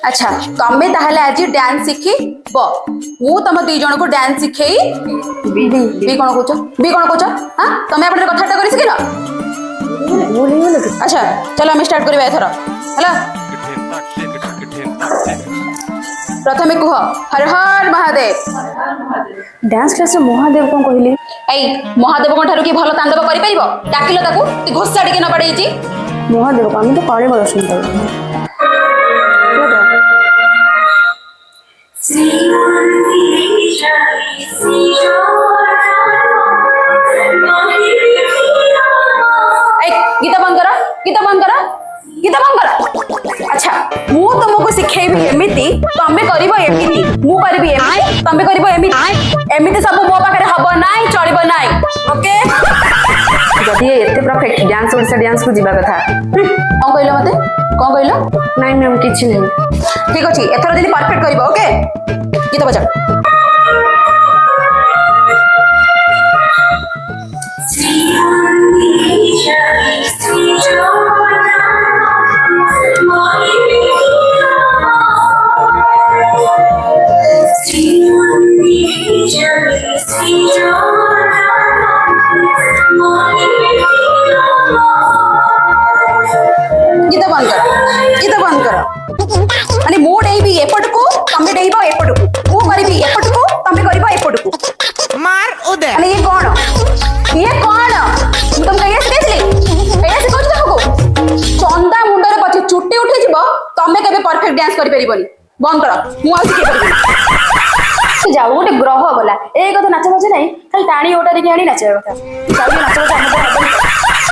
अच्छा तमें ताहले आज डांस शिखी मु तुम दी जन को डांस शिखेई बी कौन कौच बी कौन कौच हाँ तमें अपने कथाटा कर शिखिल अच्छा चलो आम स्टार्ट करवा एथर है प्रथमे कह हर हर महादेव डांस क्लास महादेव कौन कहली एई महादेव को ठारू की भल तांडव करि परिबो डाकिलो ताकू ती घोषा टिके न पड़ेची महादेव को आम तो काले बड़ सुनता गीता बंद करा गीता बंद करा गीता बंद करा अच्छा मु तुमको सिखेबी एमिति तमे करिवो एमिति मु करबी एमिति तमे करिवो एमिति एमिति सब मो पाखरे हबो नाइ चलिबो नाइ ओके जदि एते परफेक्ट डांस ओडिसा डांस को जीवा कथा कोन कहलो मते कोन कहलो नाइ मैम किछि नहीं ठीक अछि एथरो दिन परफेक्ट करिवो ओके गीता बजा गीता बंद करो गीता बंद करो अरे मो डेबी एपट को तमे डेइबो एपट को मो करबी एपट को तमे करबो एपट को मार उदय अरे ये कौन तुम कहिए सिखेइली एया सिखौछ तुमको चंदा मुंडरे पछे चुट्टी उठे जिवो तमे केबे परफेक्ट डांस करि परिबनी बंद करो मु आ सिखे परिबनी जाओ गोटे ग्रह गला ए कथा नाच बाज नहीं खाली टाणी ओटा देखि आनी नाच कथा जाऊ नाच बाज